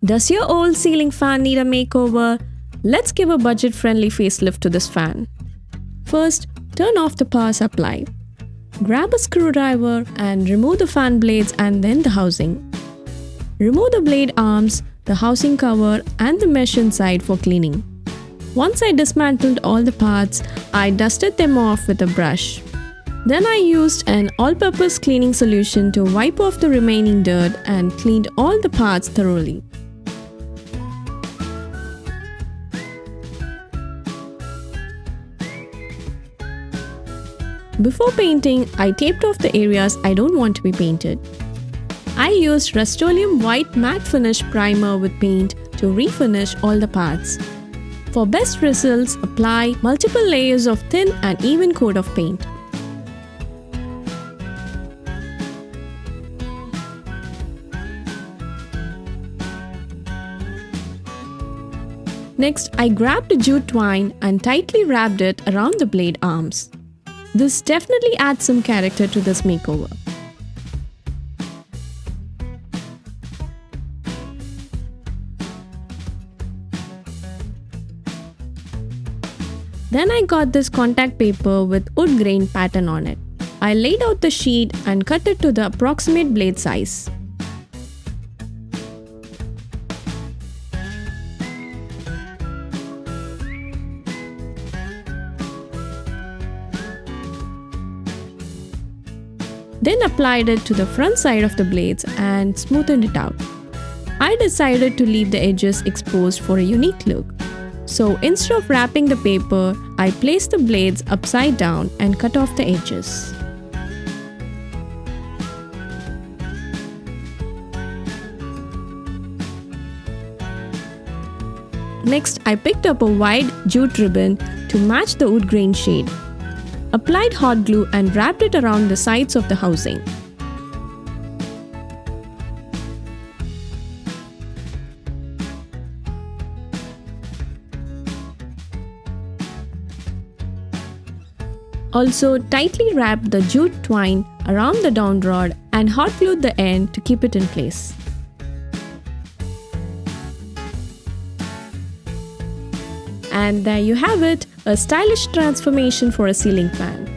Does your old ceiling fan need a makeover? Let's give a budget-friendly facelift to this fan. First, turn off the power supply. Grab a screwdriver and remove the fan blades and then the housing. Remove the blade arms, the housing cover and the mesh inside for cleaning. Once I dismantled all the parts, I dusted them off with a brush. Then I used an all-purpose cleaning solution to wipe off the remaining dirt and cleaned all the parts thoroughly. Before painting, I taped off the areas I don't want to be painted. I used Rust-Oleum White Matte Finish Primer with paint to refinish all the parts. For best results, apply multiple layers of thin and even coat of paint. Next, I grabbed a jute twine and tightly wrapped it around the blade arms. This definitely adds some character to this makeover. Then I got this contact paper with wood grain pattern on it. I laid out the sheet and cut it to the approximate blade size. Then applied it to the front side of the blades and smoothened it out. I decided to leave the edges exposed for a unique look. So instead of wrapping the paper, I placed the blades upside down and cut off the edges. Next, I picked up a wide jute ribbon to match the wood grain shade. Applied hot glue and wrapped it around the sides of the housing. Also, tightly wrapped the jute twine around the down rod and hot glued the end to keep it in place. And there you have it, a stylish transformation for a ceiling fan.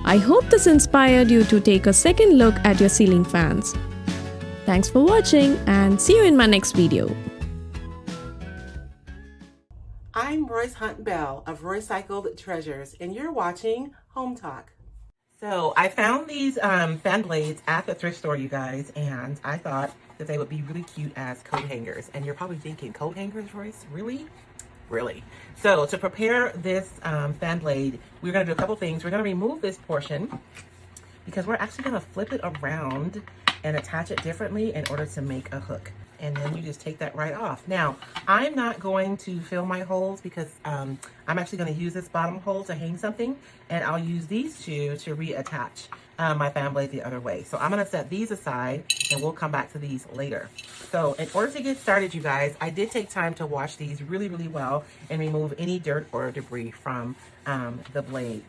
I hope this inspired you to take a second look at your ceiling fans. Thanks for watching and see you in my next video. I'm Royce Hunt Bell of Recycled Treasures, and you're watching Home Talk. So I found these fan blades at the thrift store, you guys, and I thought that they would be really cute as coat hangers. And you're probably thinking, coat hangers, Royce? Really? Really? So to prepare this fan blade, we're going to do a couple things. We're going to remove this portion because we're actually going to flip it around and attach it differently in order to make a hook. And then you just take that right off. Now, I'm not going to fill my holes because I'm actually going to use this bottom hole to hang something, and I'll use these two to reattach my fan blade the other way. So I'm going to set these aside and we'll come back to these later. So in order to get started, you guys, I did take time to wash these really, really well and remove any dirt or debris from the blade.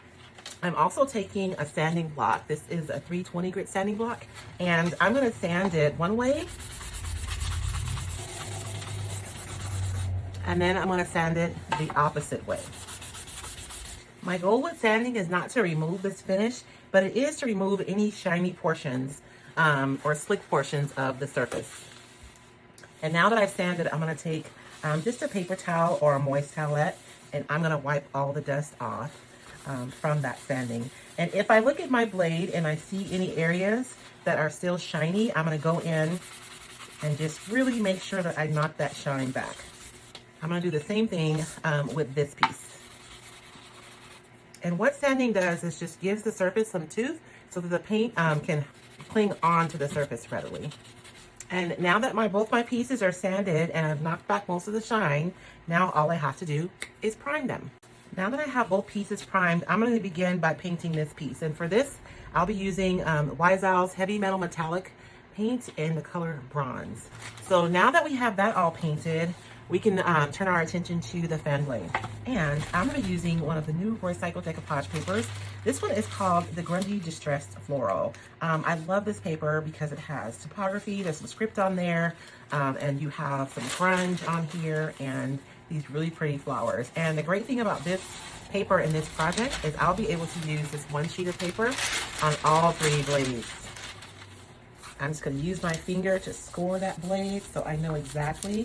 I'm also taking a sanding block. This is a 320 grit sanding block, and I'm going to sand it one way, and then I'm going to sand it the opposite way. My goal with sanding is not to remove this finish, but it is to remove any shiny portions or slick portions of the surface. And now that I've sanded, I'm going to take just a paper towel or a moist towelette, and I'm going to wipe all the dust off from that sanding. And if I look at my blade and I see any areas that are still shiny, I'm going to go in and just really make sure that I knock that shine back. I'm going to do the same thing with this piece. And what sanding does is just gives the surface some tooth so that the paint can cling on to the surface readily. And now that both my pieces are sanded and I've knocked back most of the shine, now all I have to do is prime them. Now that I have both pieces primed, I'm going to begin by painting this piece. And for this, I'll be using Wiseau's Heavy Metal Metallic paint in the color bronze. So now that we have that all painted, we can turn our attention to the fan blade. And I'm going to be using one of the new recycled decoupage papers. This one is called the Grundy Distressed Floral. I love this paper because it has typography, there's some script on there, and you have some grunge on here and these really pretty flowers. And the great thing about this paper in this project is I'll be able to use this one sheet of paper on all 3 blades. I'm just going to use my finger to score that blade so I know exactly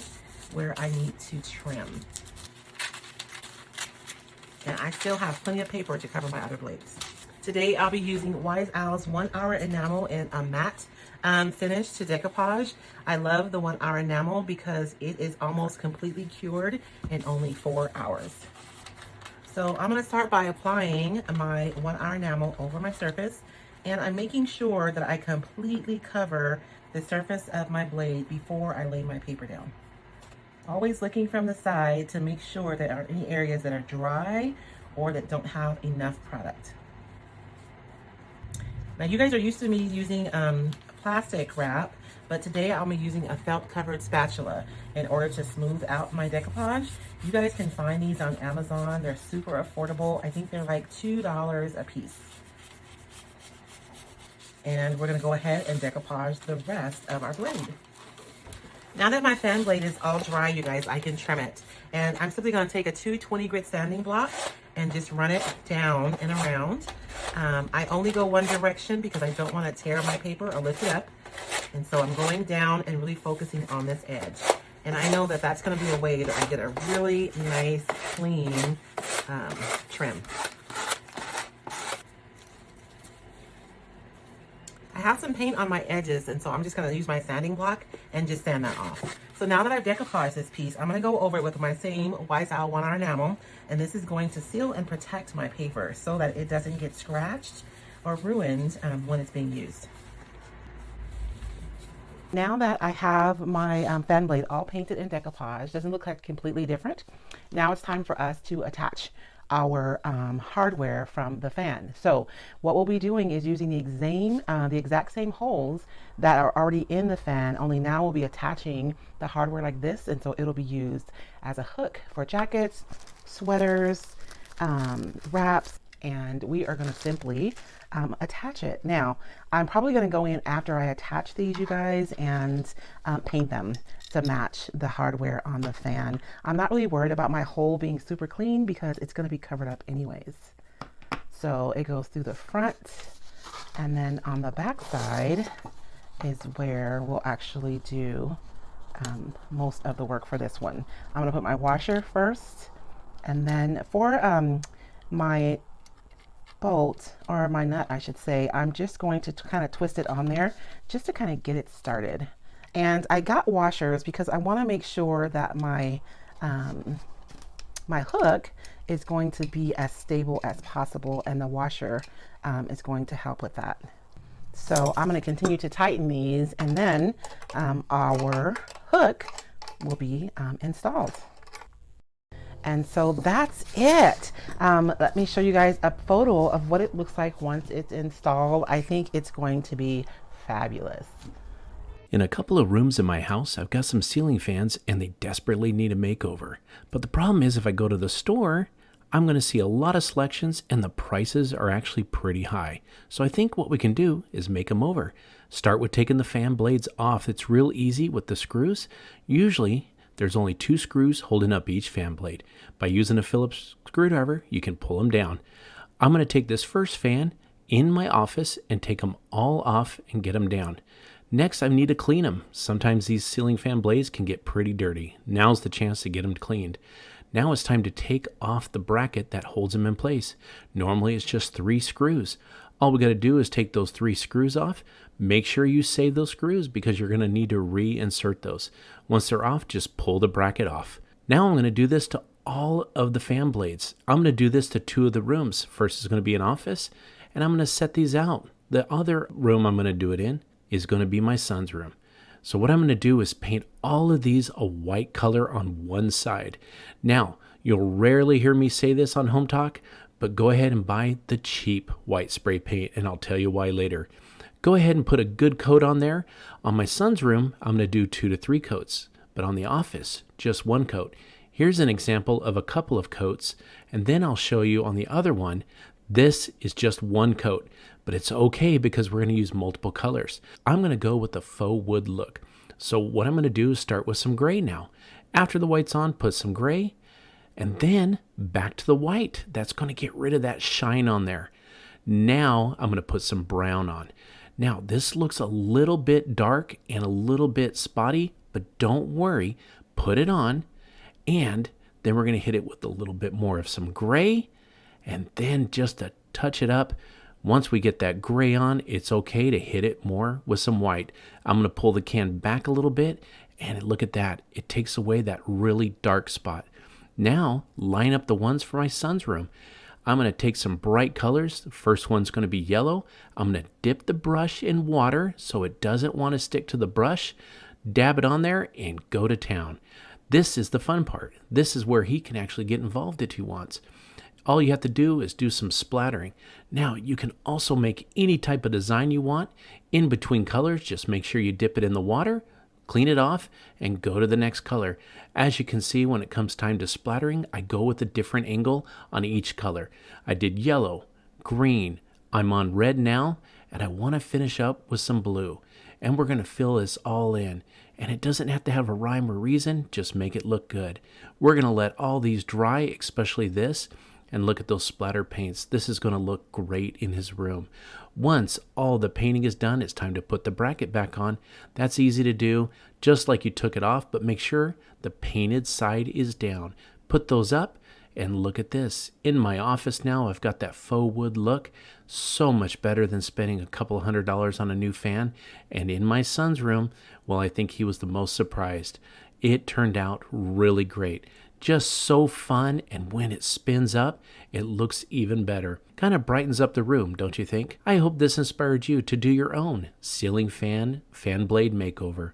where I need to trim. And I still have plenty of paper to cover my other blades. Today I'll be using Wise Owl's 1 Hour Enamel in a matte finish to decoupage. I love the 1 Hour Enamel because it is almost completely cured in only 4 hours. So I'm going to start by applying my 1 Hour Enamel over my surface, and I'm making sure that I completely cover the surface of my blade before I lay my paper down. Always looking from the side to make sure there aren't any areas that are dry or that don't have enough product. Now you guys are used to me using plastic wrap, but today I'll be using a felt covered spatula in order to smooth out my decoupage. You guys can find these on Amazon. They're super affordable. I think they're like $2 a piece. And we're gonna go ahead and decoupage the rest of our blade. Now that my fan blade is all dry, you guys, I can trim it. And I'm simply gonna take a 220 grit sanding block and just run it down and around. I only go one direction because I don't want to tear my paper or lift it up. And so I'm going down and really focusing on this edge. And I know that that's going to be a way that I get a really nice, clean trim. I have some paint on my edges, and so I'm just going to use my sanding block and just sand that off. So now that I've decoupaged this piece, I'm going to go over it with my same Wise Owl 1 Hour Enamel, and this is going to seal and protect my paper so that it doesn't get scratched or ruined when it's being used. Now that I have my fan blade all painted and decoupaged, doesn't look like completely different. Now it's time for us to attach our hardware from the fan. So what we'll be doing is using the exact same holes that are already in the fan, only now we'll be attaching the hardware like this, and so it'll be used as a hook for jackets, sweaters, wraps, and we are going to simply attach it. Now, I'm probably going to go in after I attach these, you guys, and paint them to match the hardware on the fan. I'm not really worried about my hole being super clean because it's going to be covered up anyways. So it goes through the front, and then on the back side is where we'll actually do most of the work for this one. I'm going to put my washer first, and then for my bolt, or my nut I should say, I'm just going to kind of twist it on there just to kind of get it started. And I got washers because I want to make sure that my my hook is going to be as stable as possible, and the washer is going to help with that. So I'm going to continue to tighten these, and then our hook will be installed. And so that's it. Let me show you guys a photo of what it looks like once it's installed. I think it's going to be fabulous. In a couple of rooms in my house, I've got some ceiling fans and they desperately need a makeover. But the problem is if I go to the store, I'm going to see a lot of selections and the prices are actually pretty high. So I think what we can do is make them over. Start with taking the fan blades off. It's real easy with the screws. Usually there's only 2 screws holding up each fan blade. By using a Phillips screwdriver, you can pull them down. I'm going to take this first fan in my office and take them all off and get them down. Next, I need to clean them. Sometimes these ceiling fan blades can get pretty dirty. Now's the chance to get them cleaned. Now it's time to take off the bracket that holds them in place. Normally it's just 3 screws. All we got to do is take those 3 screws off. Make sure you save those screws because you're going to need to reinsert those. Once they're off, just pull the bracket off. Now I'm going to do this to all of the fan blades. I'm going to do this to 2 of the rooms. First is going to be an office, and I'm going to set these out. The other room I'm going to do it in is going to be my son's room. So what I'm going to do is paint all of these a white color on one side. Now, you'll rarely hear me say this on Home Talk, but go ahead and buy the cheap white spray paint, and I'll tell you why later. Go ahead and put a good coat on there. On my son's room, I'm going to do 2 to 3 coats. but on the office, just one coat. Here's an example of a couple of coats, and then I'll show you on the other one. This is just one coat, but it's okay because we're going to use multiple colors. I'm going to go with the faux wood look. So what I'm going to do is start with some gray now. After the white's on, put some gray, and then back to the white. That's going to get rid of that shine on there. Now I'm going to put some brown on. Now this looks a little bit dark and a little bit spotty, but don't worry, put it on, and then we're going to hit it with a little bit more of some gray, and then just to touch it up. Once we get that gray on, it's okay to hit it more with some white. I'm going to pull the can back a little bit, and look at that. It takes away that really dark spot. Now, line up the ones for my son's room. I'm going to take some bright colors. The first one's going to be yellow. I'm going to dip the brush in water so it doesn't want to stick to the brush. Dab it on there and go to town. This is the fun part. This is where he can actually get involved if he wants. All you have to do is do some splattering. Now, you can also make any type of design you want. In between colors, just make sure you dip it in the water, clean it off, and go to the next color. As you can see, when it comes time to splattering, I go with a different angle on each color. I did yellow, green, I'm on red now, and I want to finish up with some blue. And we're going to fill this all in. And it doesn't have to have a rhyme or reason, just make it look good. We're going to let all these dry, especially this. And look at those splatter paints. This is going to look great in his room. Once all the painting is done, it's time to put the bracket back on. That's easy to do, just like you took it off, but make sure the painted side is down. Put those up, and look at this. In my office now, I've got that faux wood look. So much better than spending a couple $100 on a new fan. And in my son's room, well, I think he was the most surprised. It turned out really great. Just so fun, and when it spins up, it looks even better. Kind of brightens up the room, don't you think? I hope this inspired you to do your own ceiling fan blade makeover.